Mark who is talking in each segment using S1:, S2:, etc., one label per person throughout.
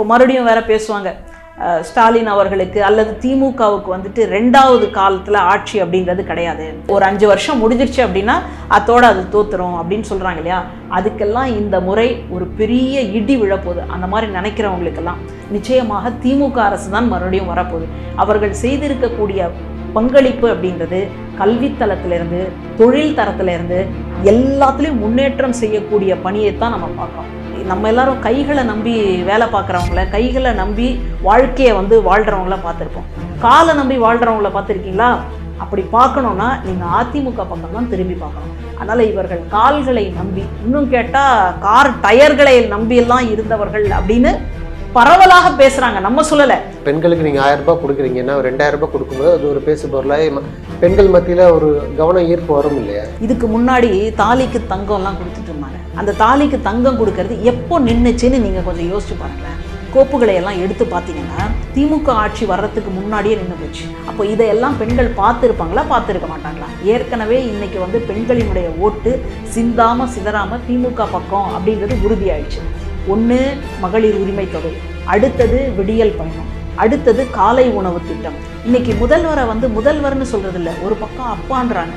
S1: இப்போ மறுபடியும் வேற பேசுவாங்க, ஸ்டாலின் அவர்களுக்கு அல்லது திமுகவுக்கு வந்துட்டு 2வது காலத்தில் ஆட்சி அப்படிங்கிறது கிடையாது, ஒரு 5 வருஷம் முடிஞ்சிருச்சு அப்படின்னா அதோட அது தோத்துரும் அப்படின்னு சொல்கிறாங்க இல்லையா. அதுக்கெல்லாம் இந்த முறை ஒரு பெரிய இடி விழப்போகுது. அந்த மாதிரி நினைக்கிறவங்களுக்கெல்லாம் நிச்சயமாக திமுக அரசு தான் மறுபடியும் வரப்போகுது. அவர்கள் செய்திருக்கக்கூடிய பங்களிப்பு அப்படின்றது கல்வித்தளத்திலிருந்து தொழில் தரத்திலிருந்து எல்லாத்துலேயும் முன்னேற்றம் செய்யக்கூடிய பணியை தான் நம்ம பார்க்குறோம். நம்ம எல்லாரும் கைகளை நம்பி வேலை பார்க்குறவங்கள, கைகளை நம்பி வாழ்க்கையை வாழ்கிறவங்கள பார்த்துருப்போம். காலை நம்பி வாழ்கிறவங்கள பார்த்துருக்கீங்களா? அப்படி பார்க்கணுன்னா நீங்கள் அதிமுக பக்கம் தான் திரும்பி பார்க்கணும். அதனால் இவர்கள் கால்களை நம்பி, இன்னும் கேட்டால் கார் டயர்களை நம்பியெல்லாம் இருந்தவர்கள் அப்படின்னு பரவலாக பேசுகிறாங்க, நம்ம சொல்லலை.
S2: பெண்களுக்கு நீங்கள் 1000 ரூபாய் கொடுக்குறீங்கன்னா 2000 ரூபாய் கொடுக்கும்போது அது ஒரு பேசு பொருளாக பெண்கள் மத்தியில் ஒரு கவனம் ஈர்ப்பு வரும் இல்லையா?
S1: இதுக்கு முன்னாடி தாலிக்கு தங்கம்லாம் கொடுத்துட்டு இருந்தாங்க. அந்த தாலிக்கு தங்கம் கொடுக்கறது எப்போ நின்றுச்சுன்னு நீங்கள் கொஞ்சம் யோசிச்சு பாருங்களேன். கோப்புகளை எல்லாம் எடுத்து பார்த்தீங்கன்னா திமுக ஆட்சி வர்றதுக்கு முன்னாடியே நின்று போச்சு. அப்போ இதையெல்லாம் பெண்கள் பார்த்துருப்பாங்களா, பார்த்துருக்க மாட்டாங்களா? ஏற்கனவே இன்னைக்கு பெண்களினுடைய ஓட்டு சிந்தாமல் சிதறாமல் திமுக பக்கம் அப்படின்றது உறுதியாயிடுச்சு. ஒன்று மகளிர் உரிமை தொகை, அடுத்தது விடியல் பயணம், அடுத்தது காலை உணவு திட்டம். இன்னைக்கு முதல்வரை முதல்வர்னு சொல்றது இல்லை, ஒரு பக்கம் அப்பான்றாங்க,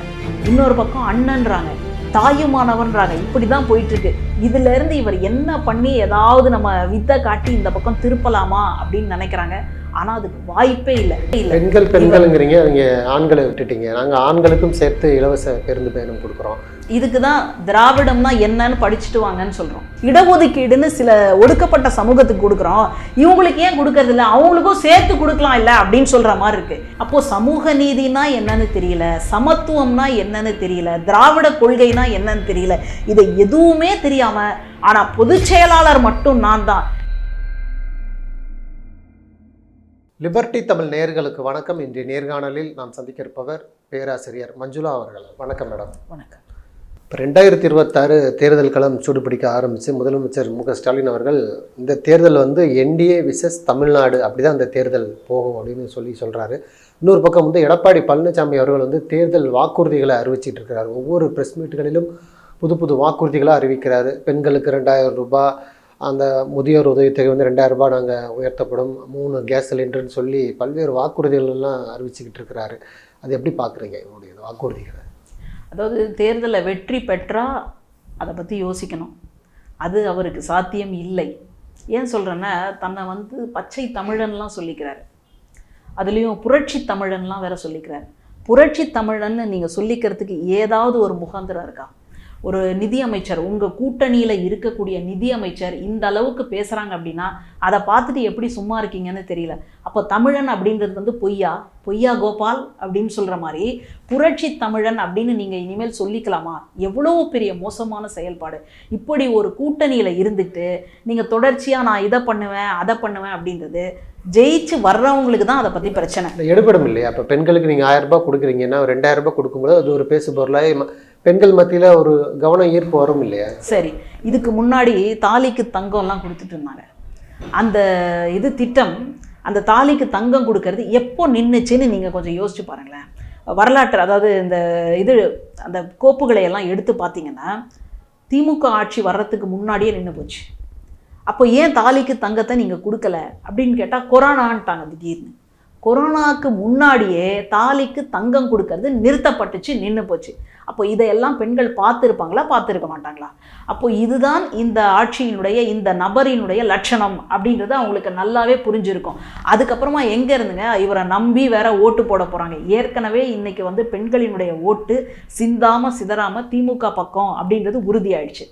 S1: இன்னொரு பக்கம் அண்ணன்றாங்க, தாயுமானவன்றாங்க. இப்படி தான் போயிட்டு இருக்கு. இதுல இருந்து இவர் என்ன பண்ணி ஏதாவது நம்ம வித்தை காட்டி இந்த பக்கம் திருப்பலாமா அப்படின்னு நினைக்கிறாங்க. ஆனால் அதுக்கு வாய்ப்பே இல்லை.
S2: பெண்கள்ங்கிறீங்க, அவங்க ஆண்களை விட்டுட்டீங்க. நாங்கள் ஆண்களுக்கும் சேர்த்து இலவச பேருந்து பயணம் கொடுக்குறோம்.
S1: இதுக்கு தான் திராவிடம்னா என்னன்னு படிச்சுட்டு வாங்கன்னு சொல்கிறோம். இடஒதுக்கீடுன்னு சில ஒடுக்கப்பட்ட சமூகத்துக்கு கொடுக்குறோம், இவங்களுக்கு ஏன் கொடுக்கறது இல்லை, அவங்களுக்கும் சேர்த்து கொடுக்கலாம் இல்லை அப்படின்னு சொல்கிற மாதிரி இருக்குது. அப்போது சமூக நீதினா என்னன்னு தெரியல, சமத்துவம்னா என்னன்னு தெரியல, திராவிட கொள்கைனா என்னன்னு தெரியல. இதை எதுவுமே தெரியாமல் ஆனால் பொதுச் செயலாளர் மட்டும் நான் தான்.
S2: லிபர்டி தமிழ் நேயர்களுக்கு வணக்கம். இன்றைய நேர்காணலில் நாம் சந்திக்க இருப்பவர் பேராசிரியர் மஞ்சுளா அவர்கள். வணக்கம் மேடம்.
S1: வணக்கம்.
S2: இப்போ 2026 தேர்தல் களம் சூடுபிடிக்க ஆரம்பித்து முதலமைச்சர் மு.க. ஸ்டாலின் அவர்கள் இந்த தேர்தல் என்டிஏ விசஸ் தமிழ்நாடு அப்படி தான் இந்த தேர்தல் போகும் அப்படின்னு சொல்கிறாரு. இன்னொரு பக்கம் எடப்பாடி பழனிசாமி அவர்கள் தேர்தல் வாக்குறுதிகளை அறிவிச்சிட்டு இருக்கிறார். ஒவ்வொரு ப்ரெஸ் மீட்டுகளிலும் புது புது வாக்குறுதிகளாக அறிவிக்கிறாரு. பெண்களுக்கு 2000 ரூபாய், அந்த முதியோர் உதவித்தொகை 2000 ரூபாய் நாங்கள் உயர்த்தப்படும், 3 கேஸ் சிலிண்டர்னு சொல்லி பல்வேறு வாக்குறுதிகள் எல்லாம் அறிவிச்சுக்கிட்டு இருக்கிறாரு. அது எப்படி பார்க்குறீங்க இவருடைய வாக்குறுதிகளை?
S1: அதாவது தேர்தலில் வெற்றி பெற்றால் அதை பற்றி யோசிக்கணும். அது அவருக்கு சாத்தியம் இல்லை. ஏன் சொல்கிறேன்னா, தன்னை பச்சை தமிழன்லாம் சொல்லிக்கிறாரு. அதுலேயும் புரட்சி தமிழன்லாம் வேற சொல்லிக்கிறாரு. புரட்சி தமிழன்னு நீங்கள் சொல்லிக்கிறதுக்கு ஏதாவது ஒரு முகாந்திரம் இருக்கா? ஒரு நிதியமைச்சர், உங்கள் கூட்டணியில் இருக்கக்கூடிய நிதியமைச்சர் இந்த அளவுக்கு பேசுகிறாங்க அப்படின்னா அதை பார்த்துட்டு எப்படி சும்மா இருக்கீங்கன்னு தெரியல. அப்போ தமிழன் அப்படின்றது பொய்யா கோபால் அப்படின்னு சொல்கிற மாதிரி புரட்சி தமிழன் அப்படின்னு நீங்கள் இனிமேல் சொல்லிக்கலாமா? எவ்வளோ பெரிய மோசமான செயல்பாடு. இப்படி ஒரு கூட்டணியில் இருந்துட்டு நீங்கள் தொடர்ச்சியாக நான் இதை பண்ணுவேன் அதை பண்ணுவேன் அப்படின்றது ஜெயிச்சு வர்றவங்களுக்கு தான் அதை பற்றி பிரச்சனை.
S2: எடுபடும் இல்லையா? அப்போ பெண்களுக்கு நீங்கள் 1000 ரூபாய் கொடுக்குறீங்கன்னா 2000 ரூபாய் கொடுக்கும்போது அது ஒரு பேசு பொருளாக பெண்கள் மத்தியில் ஒரு கவனம் ஈர்ப்பு வரும் இல்லையா?
S1: சரி, இதுக்கு முன்னாடி தாலிக்கு தங்கம்லாம் கொடுத்துட்டு இருந்தாங்க. அந்த திட்டம், அந்த தாலிக்கு தங்கம் கொடுக்கறது எப்போ நின்றுச்சுன்னு நீங்கள் கொஞ்சம் யோசிச்சு பாருங்களேன். வரலாற்று, அதாவது அந்த கோப்புகளை எல்லாம் எடுத்து பார்த்தீங்கன்னா திமுக ஆட்சி வர்றதுக்கு முன்னாடியே நின்று போச்சு. அப்போ ஏன் தாலிக்கு தங்கத்தை நீங்கள் கொடுக்கல அப்படின்னு கேட்டால் கொரோனான்ட்டாங்க. திடீர்னு கொரோனாவுக்கு முன்னாடியே தாலிக்கு தங்கம் கொடுக்கறது நிறுத்தப்பட்டுச்சு, நின்று போச்சு. அப்போ இதையெல்லாம் பெண்கள் பார்த்துருப்பாங்களா, பார்த்துருக்க மாட்டாங்களா? அப்போ இதுதான் இந்த ஆட்சியினுடைய இந்த நபரினுடைய லட்சணம் அப்படின்றது அவங்களுக்கு நல்லாவே புரிஞ்சிருக்கும். அதுக்கப்புறமா எங்கே இருந்துங்க இவரை நம்பி வேற ஓட்டு போட போகிறாங்க. ஏற்கனவே இன்னைக்கு பெண்களினுடைய ஓட்டு சிந்தாமல் சிதறாமல் திமுக பக்கம் அப்படின்றது உறுதியாயிடுச்சு.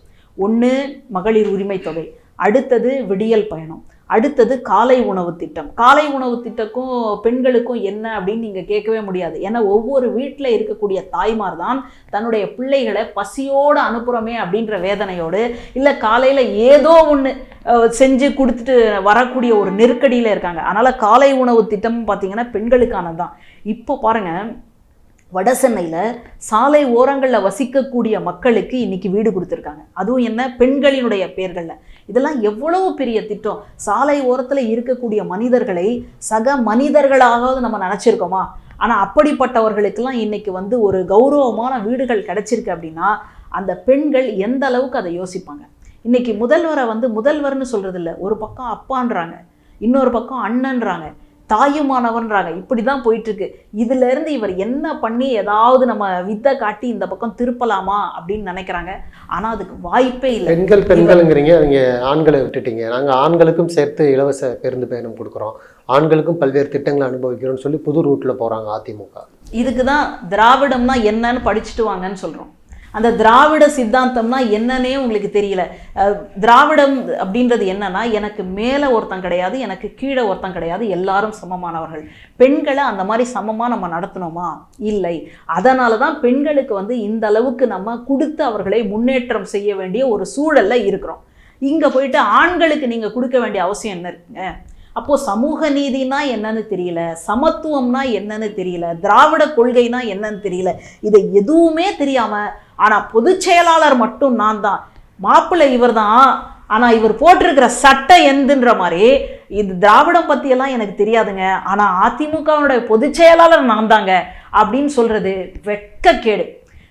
S1: ஒன்று மகளிர் உரிமை தொகை, அடுத்தது விடியல் பயணம், அடுத்தது காலை உணவு திட்டம். காலை உணவு திட்டக்கும் பெண்களுக்கும் என்ன அப்படின்னு நீங்கள் கேட்கவே முடியாது. ஏன்னா ஒவ்வொரு வீட்டில் இருக்கக்கூடிய தாய்மார் தான் தன்னுடைய பிள்ளைகளை பசியோடு அனுப்புகிறோமே அப்படின்ற வேதனையோடு, இல்லை காலையில் ஏதோ ஒன்று செஞ்சு கொடுத்துட்டு வரக்கூடிய ஒரு நெருக்கடியில் இருக்காங்க. அதனால் காலை உணவு திட்டம் பார்த்திங்கன்னா பெண்களுக்கானது தான். இப்போ பாருங்கள், வட சென்னையில் சாலை ஓரங்களில் வசிக்கக்கூடிய மக்களுக்கு இன்றைக்கி வீடு கொடுத்துருக்காங்க. அதுவும் என்ன, பெண்களினுடைய பேர்களில். இதெல்லாம் எவ்வளவு பெரிய திட்டம். சாலை ஓரத்தில் இருக்கக்கூடிய மனிதர்களை சக மனிதர்களாவது நம்ம நினச்சிருக்கோமா? ஆனால் அப்படிப்பட்டவர்களுக்கெல்லாம் இன்றைக்கி ஒரு கௌரவமான வீடுகள் கிடச்சிருக்கு அப்படின்னா அந்த பெண்கள் எந்த அளவுக்கு அதை யோசிப்பாங்க. இன்னைக்கு முதல்வரை வந்து முதல்வர்னு சொல்றது இல்லை, ஒரு பக்கம் அப்பான்றாங்க, இன்னொரு பக்கம் அண்ணன்றாங்க, தாயுமானவன்றாங்க. இப்படி தான் போயிட்டுருக்கு. இதிலேருந்து இவர் என்ன பண்ணி ஏதாவது நம்ம வித்தை காட்டி இந்த பக்கம் திருப்பலாமா அப்படின்னு நினைக்கிறாங்க. ஆனால் அதுக்கு வாய்ப்பே இல்லை.
S2: பெண்கள்ங்கிறீங்க, நீங்கள் ஆண்களை விட்டுட்டீங்க. நாங்கள் ஆண்களுக்கும் சேர்த்து இலவச பேருந்து பயணம் கொடுக்குறோம், ஆண்களுக்கும் பல்வேறு திட்டங்களை அனுபவிக்கிறோம்னு சொல்லி புது ரூட்டில் போகிறாங்க அதிமுக.
S1: இதுக்கு தான் திராவிடம்னா என்னன்னு படிச்சுட்டு வாங்கன்னு சொல்கிறோம். அந்த திராவிட சித்தாந்தம்னா என்னன்னே உங்களுக்கு தெரியல. திராவிடம் அப்படின்றது என்னன்னா, எனக்கு மேலே ஒருத்தன் கிடையாது, எனக்கு கீழே ஒருத்தன் கிடையாது, எல்லாரும் சமமானவர்கள். பெண்களை அந்த மாதிரி சமமாக நம்ம நடத்தணுமா? இல்லை. அதனால தான் பெண்களுக்கு வந்து இந்த அளவுக்கு நம்ம கொடுத்து அவர்களை முன்னேற்றம் செய்ய வேண்டிய ஒரு சூழலில் இருக்கிறோம். இங்கே போயிட்டு ஆண்களுக்கு நீங்கள் கொடுக்க வேண்டிய அவசியம் என்ன இருக்குங்க? அப்போது சமூக நீதினா என்னன்னு தெரியல, சமத்துவம்னா என்னன்னு தெரியல, திராவிட கொள்கைனா என்னன்னு தெரியல. இதை எதுவுமே தெரியாமல், ஆனால் பொதுச் செயலாளர் மட்டும் நான் தான், மாப்பிள்ளை இவர் தான், ஆனால் இவர் போட்டிருக்கிற சட்டை எந்துன்ற மாதிரி, இது திராவிடம் பற்றியெல்லாம் எனக்கு தெரியாதுங்க, ஆனால் அதிமுகவுடைய பொதுச் செயலாளர் நான் தாங்க அப்படின்னு சொல்கிறது வெட்கக்கேடு.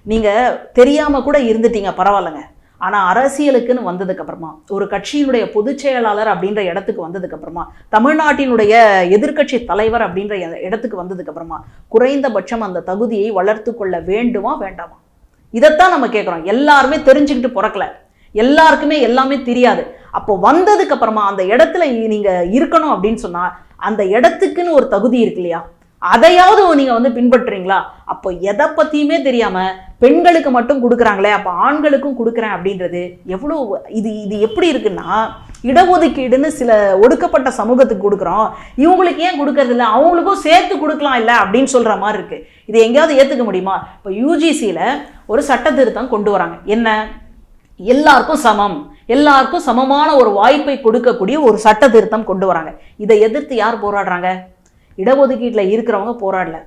S1: நீங்கள் தெரியாமல் கூட இருந்துட்டீங்க, பரவாயில்லைங்க. ஆனால் அரசியலுக்குன்னு வந்ததுக்கப்புறமா, ஒரு கட்சியினுடைய பொதுச் செயலாளர் அப்படின்ற இடத்துக்கு வந்ததுக்கப்புறமா, தமிழ்நாட்டினுடைய எதிர்க்கட்சி தலைவர் அப்படின்ற இடத்துக்கு வந்ததுக்கப்புறமா, குறைந்தபட்சம் அந்த தகுதியை வளர்த்து கொள்ள வேண்டுமா வேண்டாமா? இதைத்தான் நம்ம கேட்குறோம். எல்லாருமே தெரிஞ்சுக்கிட்டு பிறக்கல, எல்லாருக்குமே எல்லாமே தெரியாது. அப்போ வந்ததுக்கப்புறமா அந்த இடத்துல நீங்கள் இருக்கணும் அப்படின்னு சொன்னால், அந்த இடத்துக்குன்னு ஒரு தகுதி இருக்கு இல்லையா? அதையாவது நீங்கள் வந்து பின்பற்றுறீங்களா? அப்போ எதை பற்றியுமே தெரியாமல் பெண்களுக்கு மட்டும் கொடுக்குறாங்களே, அப்போ ஆண்களுக்கும் கொடுக்குறேன் அப்படின்றது எவ்வளோ இது எப்படி இருக்குன்னா, இடஒதுக்கீடுன்னு சில ஒடுக்கப்பட்ட சமூகத்துக்கு கொடுக்குறோம், இவங்களுக்கு ஏன் கொடுக்கறது இல்லை, அவங்களுக்கும் சேர்த்து கொடுக்கலாம் இல்லை அப்படின்னு சொல்கிற மாதிரி இருக்குது. இது எங்கேயாவது ஏற்றுக்க முடியுமா? இப்போ யூஜிசியில் ஒரு சட்ட திருத்தம் கொண்டு வராங்க. என்ன? எல்லாருக்கும் சமம், எல்லாருக்கும் சமமான ஒரு வாய்ப்பை கொடுக்கக்கூடிய ஒரு சட்ட திருத்தம் கொண்டு வராங்க. இதை எதிர்த்து யார் போராடுறாங்க? இடஒதுக்கீட்டில் இருக்கிறவங்க போராடல,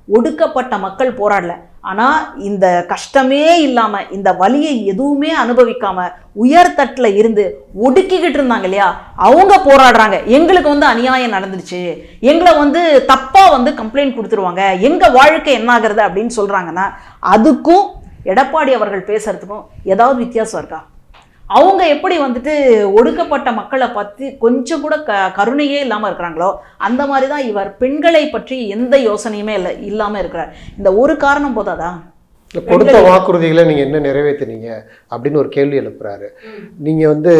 S1: ஒடுக்கப்பட்ட மக்கள் போராடல. ஆனால் இந்த கஷ்டமே இல்லாமல், இந்த வலியை எதுவுமே அனுபவிக்காமல் உயர்தட்டில் இருந்து ஒடுக்கிக்கிட்டு இருந்தாங்க இல்லையா, அவங்க போராடுறாங்க. எங்களுக்கு வந்து அநியாயம் நடந்துடுச்சு, எங்களை வந்து தப்பாக வந்து கம்ப்ளைண்ட் கொடுத்துருவாங்க, எங்கள் வாழ்க்கை என்ன ஆகிறது அப்படின்னு சொல்கிறாங்கன்னா, அதுக்கும் எடப்பாடி அவர்கள் பேசுறதுக்கும் ஏதாவது வித்தியாசம் இருக்கா? அவங்க எப்படி வந்துட்டு ஒடுக்கப்பட்ட மக்களை பற்றி கொஞ்சம் கூட கருணையே இல்லாமல் இருக்கிறாங்களோ, அந்த மாதிரி தான் இவர் பெண்களை பற்றி எந்த யோசனையுமே இல்லாமல் இருக்கிறார். இந்த ஒரு காரணம் போதாதா?
S2: கொடுத்த வாக்குறுதிகளை நீங்கள் என்ன நிறைவேற்றினீங்க அப்படின்னு ஒரு கேள்வி எழுப்புறாரு. நீங்கள் வந்து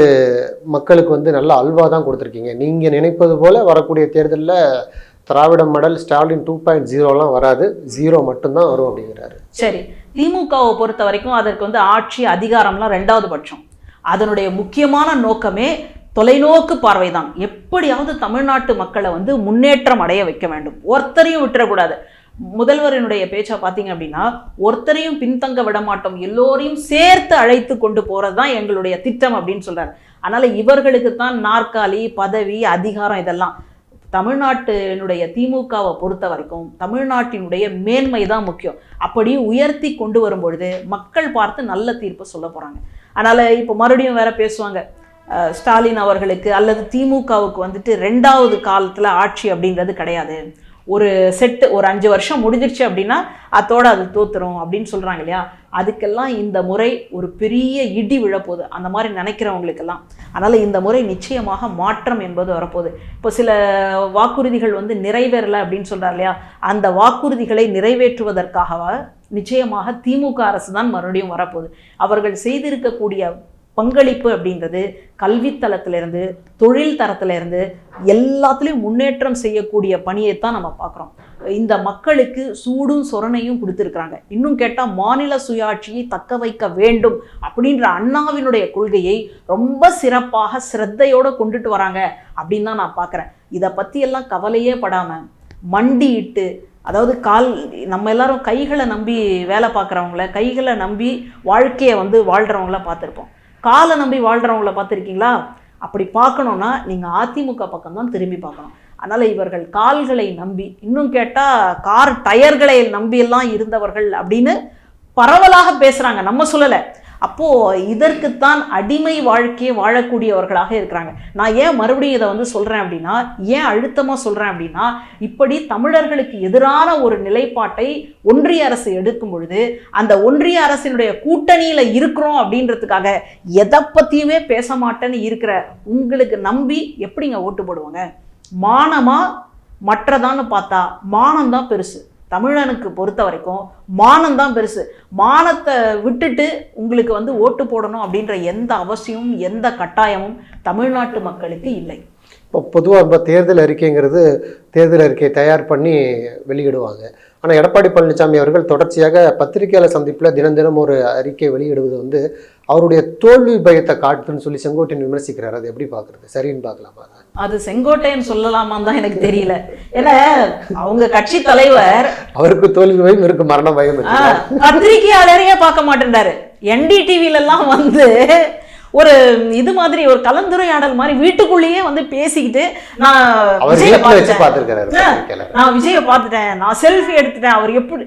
S2: மக்களுக்கு வந்து நல்ல அல்வா தான் கொடுத்துருக்கீங்க, நீங்கள் நினைப்பது போல் வரக்கூடிய தேர்தலில் திராவிட மாடல் ஸ்டாலின் 2.0 வராது, 0 மட்டும்தான் வரும் அப்படிங்கிறாரு.
S1: சரி, திமுகவை பொறுத்த வரைக்கும் அதற்கு வந்து ஆட்சி அதிகாரம்லாம் 2வது பட்சம். அதனுடைய முக்கியமான நோக்கமே தொலைநோக்கு பார்வைதான். எப்படியாவது தமிழ்நாட்டு மக்களை வந்து முன்னேற்றம் அடைய வைக்க வேண்டும், ஒருத்தரையும் விட்டுறக்கூடாது. முதல்வரினுடைய பேச்சை பார்த்தீங்க அப்படின்னா, ஒருத்தரையும் பின்தங்க விட மாட்டோம், எல்லோரையும் சேர்த்து அழைத்து கொண்டு போகிறது தான் எங்களுடைய திட்டம் அப்படின்னு சொல்கிறார். அதனால் இவர்களுக்கு தான் நாற்காலி, பதவி, அதிகாரம் இதெல்லாம். தமிழ்நாட்டினுடைய திமுகவை பொறுத்த வரைக்கும் தமிழ்நாட்டினுடைய மேன்மை தான் முக்கியம். அப்படி உயர்த்தி கொண்டு வரும்பொழுது மக்கள் பார்த்து நல்ல தீர்ப்பு சொல்ல போகிறாங்க. அதனால் இப்போ மறுபடியும் வேற பேசுவாங்க, ஸ்டாலின் அவர்களுக்கு அல்லது திமுகவுக்கு வந்துட்டு 2வது காலத்தில் ஆட்சி அப்படின்றது கிடையாது, ஒரு செட்டு ஒரு 5 வருஷம் முடிஞ்சிருச்சு அப்படின்னா அதோட அது தோத்துரும் அப்படின்னு சொல்கிறாங்க இல்லையா? அதுக்கெல்லாம் இந்த முறை ஒரு பெரிய இடி விழப்போகுது, அந்த மாதிரி நினைக்கிறவங்களுக்கெல்லாம். அதனால் இந்த முறை நிச்சயமாக மாற்றம் என்பது வரப்போகுது. இப்போ சில வாக்குறுதிகள் வந்து நிறைவேறலை அப்படின்னு சொல்கிறார் இல்லையா? அந்த வாக்குறுதிகளை நிறைவேற்றுவதற்காக நிச்சயமாக திமுக அரசு தான் மறுபடியும் வரப்போகுது. அவர்கள் செய்திருக்கக்கூடிய பங்களிப்பு அப்படின்றது கல்வித்தளத்திலிருந்து தொழில் தரத்திலிருந்து எல்லாத்துலேயும் முன்னேற்றம் செய்யக்கூடிய பணியைத்தான் நம்ம பார்க்குறோம். இந்த மக்களுக்கு சூடும் சொரணையும் கொடுத்துருக்குறாங்க. இன்னும் கேட்டால் மாநில சுயாட்சியை தக்க வைக்க வேண்டும் அப்படின்ற அண்ணாவினுடைய கொள்கையை ரொம்ப சிறப்பாக சிரத்தையோடு கொண்டுட்டு வராங்க அப்படின்னு தான் நான் பார்க்குறேன். இதை பற்றியெல்லாம் கவலையே படாமல் மண்டியிட்டு, அதாவது நம்ம எல்லாரும் கைகளை நம்பி வேலை பார்க்குறவங்கள, கைகளை நம்பி வாழ்க்கையை வந்து வாழ்கிறவங்கள பார்த்துருப்போம். காலை நம்பி வாழ்கிறவங்கள பார்த்துருக்கீங்களா? அப்படி பார்க்கணுன்னா நீங்கள் அதிமுக பக்கம் தான் திரும்பி பார்க்கணும். அதனால் இவர்கள் கால்களை நம்பி, இன்னும் கேட்டால் கார் டயர்களை நம்பியெல்லாம் இருந்தவர்கள் அப்படின்னு பரவலாக பேசுகிறாங்க, நம்ம சொல்லலை. அப்போது இதற்குத்தான் அடிமை வாழ்க்கையை வாழக்கூடியவர்களாக இருக்கிறாங்க. நான் ஏன் மறுபடியும் இதை வந்து சொல்கிறேன் அப்படின்னா, ஏன் அழுத்தமாக சொல்கிறேன் அப்படின்னா, இப்படி தமிழர்களுக்கு எதிரான ஒரு நிலைப்பாட்டை ஒன்றிய அரசு எடுக்கும் பொழுது அந்த ஒன்றிய அரசினுடைய கூட்டணியில் இருக்கிறோம் அப்படின்றதுக்காக எதை பற்றியுமே பேச மாட்டேன்னு இருக்கிற உங்களுக்கு நம்பி எப்படிங்க ஓட்டு போடுவாங்க? மானமா மற்றதான்னு பார்த்தா மானம்தான் பெருசு. தமிழனுக்கு பொறுத்த வரைக்கும் மானம்தான் பெருசு. மானத்தை விட்டுட்டு உங்களுக்கு வந்து ஓட்டு போடணும் அப்படின்ற எந்த அவசியமும் எந்த கட்டாயமும் தமிழ்நாட்டு மக்களுக்கு இல்லை.
S2: இப்போ பொதுவாக இப்போ தேர்தல் அறிக்கைங்கிறது தேர்தல் அறிக்கையை தயார் பண்ணி வெளியிடுவாங்க. ஆனால் எடப்பாடி பழனிசாமி அவர்கள் தொடர்ச்சியாக பத்திரிகையாளர் சந்திப்பில் தினம் தினம் ஒரு அறிக்கை வெளியிடுவது வந்து அவருடைய தோல்வி பயத்தை காட்டுன்னு சொல்லி செங்கோட்டையன் விமர்சிக்கிறார். அது எப்படி பார்க்குறது? சரின்னு பார்க்கலாமா?
S1: அது செங்கோட்டையன் சொல்லலாமான்னு தான் எனக்கு தெரியல. ஏன்னா அவங்க கட்சி தலைவர்
S2: அவருக்கு தோல்வி பயம், இவருக்கு மரண பயம்.
S1: பத்திரிகையாளரையே பார்க்க மாட்டேன்றாரு. NDTVல எல்லாம் வந்து ஒரு இது மாதிரி ஒரு கலந்துரையாடல் மாதிரி வீட்டுக்குள்ளேயே வந்து பேசிக்கிட்டு நான் விஜயை பார்த்துட்டேன், நான் செல்ஃபி எடுத்துட்டேன், அவர் எப்படி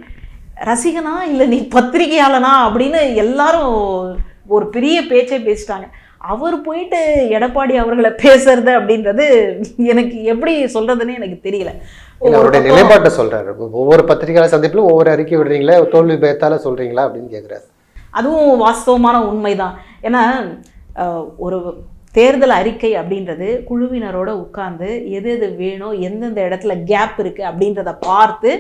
S1: ரசிகனா இல்லை நீ பத்திரிகையாளனா அப்படின்னு எல்லாரும் ஒரு பெரிய பேச்சை பேசிட்டாங்க. அவர் போயிட்டு எடப்பாடி அவர்களை பேசுறது அப்படின்றது எனக்கு எப்படி சொல்றதுன்னு எனக்கு தெரியல.
S2: அவருடைய நிலைப்பாட்டை சொல்றாரு. ஒவ்வொரு பத்திரிகையாளர் சந்திப்பிலும் ஒவ்வொரு அறிக்கை விடுறீங்களா, தோல்வி பயத்தால சொல்றீங்களா அப்படின்னு கேட்கிறாரு.
S1: அதுவும் வாஸ்தவமான உண்மைதான். ஏன்னா ஒரு தேர்தல் அறிக்கை அப்படின்றது குழுவினரோட உட்கார்ந்து எது எது வேணும், எந்தெந்த இடத்துல கேப் இருக்குது அப்படின்றத பார்த்து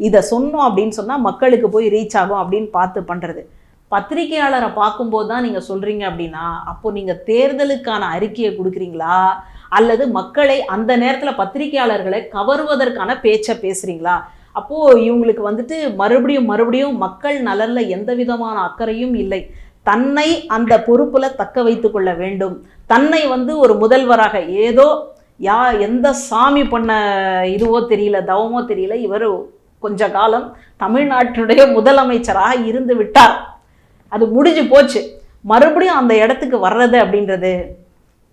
S1: இதை சொன்னோம் அப்படின்னு சொன்னால் மக்களுக்கு போய் ரீச் ஆகும் அப்படின்னு பார்த்து பண்ணுறது. பத்திரிகையாளரை பார்க்கும்போது தான் நீங்கள் சொல்கிறீங்க அப்படின்னா, அப்போது நீங்கள் தேர்தலுக்கான அறிக்கையை கொடுக்குறீங்களா அல்லது மக்களை அந்த நேரத்தில் பத்திரிகையாளர்களை கவருவதற்கான பேச்சை பேசுகிறீங்களா? அப்போது இவங்களுக்கு வந்துட்டு மறுபடியும் மக்கள் நலனில் எந்த விதமான அக்கறையும் இல்லை. தன்னை அந்த பொறுப்பில் தக்க வைத்து கொள்ள வேண்டும். தன்னை வந்து ஒரு முதல்வராக ஏதோ எந்த சாமி பண்ண இதுவோ தெரியல, தவமோ தெரியல, இவர் கொஞ்ச காலம் தமிழ்நாட்டினுடைய முதலமைச்சராக இருந்து விட்டார். அது முடிஞ்சு போச்சு. மறுபடியும் அந்த இடத்துக்கு வர்றது அப்படின்றது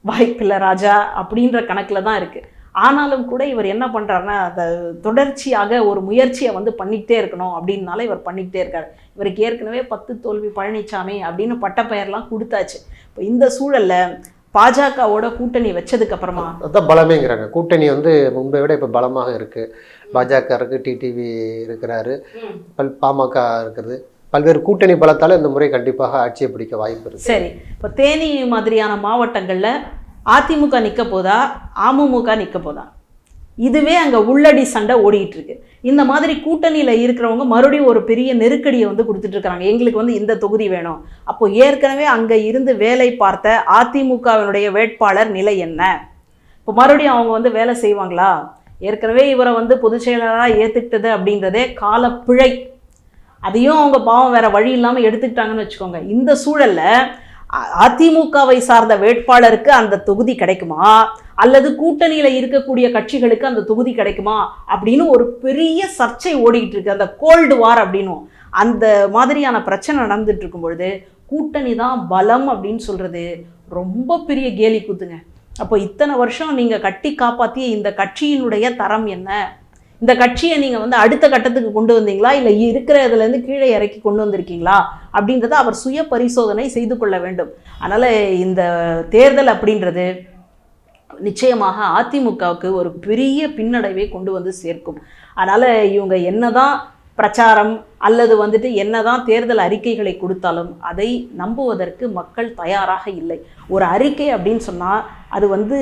S1: வாய்ப்பில்லை ராஜா அப்படின்ற கணக்கில் தான் இருக்குது. ஆனாலும் கூட இவர் என்ன பண்ணுறாருன்னா, அதை தொடர்ச்சியாக ஒரு முயற்சியை வந்து பண்ணிக்கிட்டே இருக்கணும் அப்படின்னால இவர் பண்ணிக்கிட்டே இருக்கார். இவருக்கு ஏற்கனவே 10 தோல்வி பழனிசாமி அப்படின்னு பட்டப்பெயர்லாம் கொடுத்தாச்சு. இப்போ இந்த சூழலில் பாஜகவோட கூட்டணி வச்சதுக்கு அப்புறமா
S2: அதான் பலமேங்கிறாங்க. கூட்டணி வந்து முன்பை விட இப்போ பலமாக இருக்குது. பாஜக இருக்குது, டிடிவி இருக்கிறாரு, பாமக இருக்கிறது. பல்வேறு கூட்டணி பலத்தால் இந்த முறை கண்டிப்பாக ஆட்சியை பிடிக்க வாய்ப்பு இருக்குது.
S1: சரி, இப்போ தேனி மாதிரியான மாவட்டங்களில் அதிமுக நிற்க போதா, அமமுக நிற்க போதா? இதுவே அங்கே உள்ளடி சண்டை ஓடிக்கிட்டு இருக்கு. இந்த மாதிரி கூட்டணியில் இருக்கிறவங்க மறுபடியும் ஒரு பெரிய நெருக்கடியை வந்து கொடுத்துட்ருக்காங்க. எங்களுக்கு வந்து இந்த தொகுதி வேணும். அப்போது ஏற்கனவே அங்கே இருந்து வேலை பார்த்த அதிமுகவினுடைய வேட்பாளர் நிலை என்ன? இப்போ மறுபடியும் அவங்க வந்து வேலை செய்வாங்களா? ஏற்கனவே இவரை வந்து பொதுச் செயலாளராக ஏற்றுக்கிட்டது அப்படின்றதே காலப்பிழை. அதையும் அவங்க பாவம் வேறு வழி இல்லாமல் எடுத்துக்கிட்டாங்கன்னு வச்சுக்கோங்க. இந்த சூழலில் அதிமுகவை சார்ந்த வேட்பாளருக்கு அந்த தொகுதி கிடைக்குமா அல்லது கூட்டணியில் இருக்கக்கூடிய கட்சிகளுக்கு அந்த தொகுதி கிடைக்குமா அப்படின்னு ஒரு பெரிய சர்ச்சை ஓடிக்கிட்டு இருக்கு. அந்த கோல்டு வார் அப்படின்னும் அந்த மாதிரியான பிரச்சனை நடந்துட்டு இருக்கும் பொழுது கூட்டணி தான் பலம் அப்படின்னு சொல்றது ரொம்ப பெரிய கேலி கூத்துங்க. அப்போ இத்தனை வருஷம் நீங்கள் கட்டி காப்பாற்றிய இந்த கட்சியினுடைய தரம் என்ன? இந்த கட்சியை நீங்கள் வந்து அடுத்த கட்டத்துக்கு கொண்டு வந்தீங்களா இல்லை இருக்கிற இதுலேருந்து கீழே இறக்கி கொண்டு வந்திருக்கீங்களா அப்படின்றத அவர் சுய பரிசோதனை செய்து கொள்ள வேண்டும். அதனால் இந்த தேர்தல் அப்படின்றது நிச்சயமாக அதிமுகவுக்கு ஒரு பெரிய பின்னடைவை கொண்டு வந்து சேர்க்கும். அதனால் இவங்க என்னதான் பிரச்சாரம் அல்லது வந்துட்டு என்னதான் தேர்தல் அறிக்கைகளை கொடுத்தாலும் அதை நம்புவதற்கு மக்கள் தயாராக இல்லை. ஒரு அறிக்கை அப்படின்னு சொன்னால் அது வந்து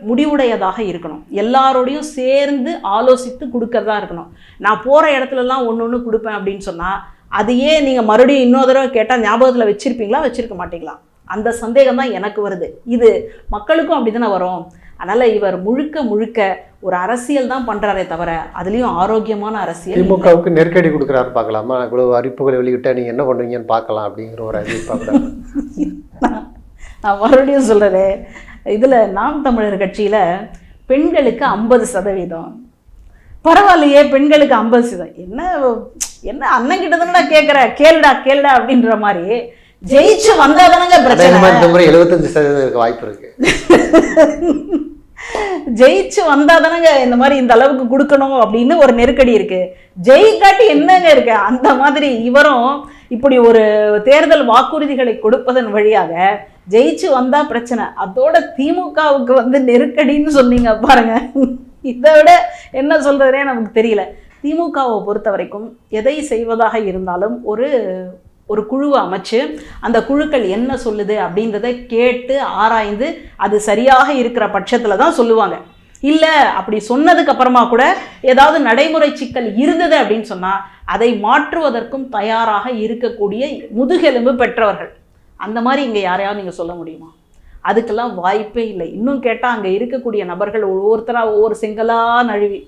S1: முடிவுடையதாக இருக்கணும். எல்லாரோடையும் சேர்ந்து ஆலோசித்து கொடுக்கறதா இருக்கணும். நான் போகிற இடத்துலலாம் ஒன்று கொடுப்பேன் அப்படின்னு சொன்னால் அதையே நீங்கள் மறுபடியும் இன்னொரு தடவை கேட்டால் ஞாபகத்தில் வச்சுருப்பீங்களா வச்சுருக்க மாட்டீங்களா? அந்த சந்தேகம் தான் எனக்கு வருது. இது மக்களுக்கும் அப்படி தானே வரும். அதனால் இவர் முழுக்க ஒரு அரசியல் தான் பண்ணுறாரே தவிர அதுலேயும் ஆரோக்கியமான அரசியல்.
S2: திமுகவுக்கு நெருக்கடி கொடுக்குறாரு பார்க்கலாமா? இவ்வளோ அறிவிப்புகளை வெளியிட்டால் நீங்கள் என்ன பண்ணுவீங்கன்னு பார்க்கலாம் அப்படிங்கிற ஒரு அறிவிப்பாக
S1: நான் மறுபடியும் சொல்கிறேன். இதில் நாம் தமிழர் கட்சியில் பெண்களுக்கு 50%. பரவாயில்லையே, பெண்களுக்கு 50%. என்ன அண்ணன்கிட்ட தானே கேட்குற, கேளுடா அப்படின்ற மாதிரி ஜெயிச்சு வந்தாதானங்க பிரச்சனை.
S2: 75% இருக்க வாய்ப்பு இருக்கு.
S1: ஜெயிச்சு வந்தா தானங்க இந்த மாதிரி இந்த அளவுக்கு கொடுக்கணும் அப்படின்னு ஒரு நெருக்கடி இருக்கு. ஜெயிக்காட்டி என்னங்க இருக்கு? அந்த மாதிரி இவரும் இப்படி ஒரு தேர்தல் வாக்குறுதிகளை கொடுப்பதன் வழியாக ஜெயிச்சு வந்தா பிரச்சனை, அதோட திமுகவுக்கு வந்து நெருக்கடின்னு சொன்னீங்க பாருங்க. இதை விட என்ன சொல்றதுனே நமக்கு தெரியல. திமுகவை பொறுத்த வரைக்கும் எதை செய்வதாக இருந்தாலும் ஒரு குழுவை அமைச்சு அந்த குழுக்கள் என்ன சொல்லுது அப்படின்றத கேட்டு ஆராய்ந்து அது சரியாக இருக்கிற பட்சத்தில் தான் சொல்லுவாங்க. இல்லை அப்படி சொன்னதுக்கு அப்புறமா கூட ஏதாவது நடைமுறை சிக்கல் இருந்தது அப்படின்னு சொன்னால் அதை மாற்றுவதற்கும் தயாராக இருக்கக்கூடிய முதுகெலும்பு பெற்றவர்கள். அந்த மாதிரி இங்கே யாரையாவது நீங்கள் சொல்ல முடியுமா? அதுக்கெல்லாம் வாய்ப்பே இல்லை. இன்னும் கேட்டால் அங்கே இருக்கக்கூடிய நபர்கள் ஒவ்வொருத்தராக ஒவ்வொரு செங்கலாக நழுவி,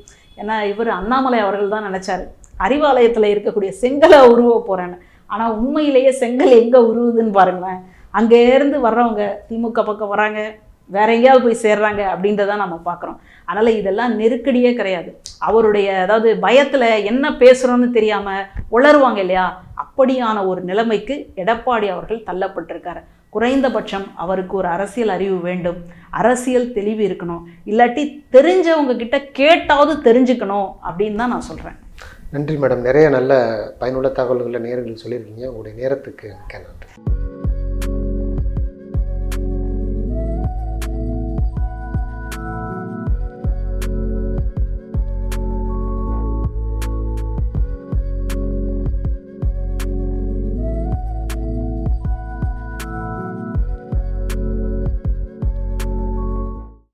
S1: ஏன்னா இவர் அண்ணாமலை அவர்கள் தான் நினச்சார் அறிவாலயத்தில் இருக்கக்கூடிய செங்கலை உருவ போகிறேன்னு. ஆனால் உண்மையிலேயே செங்கல் எங்கே உருவுதுன்னு பாருங்களேன். அங்கேருந்து வர்றவங்க திமுக பக்கம் வராங்க, வேற எங்கேயாவது போய் சேர்றாங்க அப்படின்றத நம்ம பார்க்குறோம். அதனால் இதெல்லாம் நெருக்கடியே கிடையாது. அவருடைய அதாவது பயத்தில் என்ன பேசுகிறோன்னு தெரியாமல் உளருவாங்க இல்லையா, அப்படியான ஒரு நிலைமைக்கு எடப்பாடி அவர்கள் தள்ளப்பட்டிருக்காரு. குறைந்தபட்சம் அவருக்கு ஒரு அரசியல் அறிவு வேண்டும், அரசியல் தெளிவு இருக்கணும், இல்லாட்டி தெரிஞ்சவங்க கிட்ட கேட்டாவது தெரிஞ்சுக்கணும் அப்படின்னு தான் நான் சொல்கிறேன்.
S2: நன்றி மேடம். நிறைய நல்ல பயனுள்ள தகவல்களை நேயர்களுக்கு சொல்லியிருக்கீங்க. உங்களுடைய நேரத்துக்கு மிக்க நன்றி.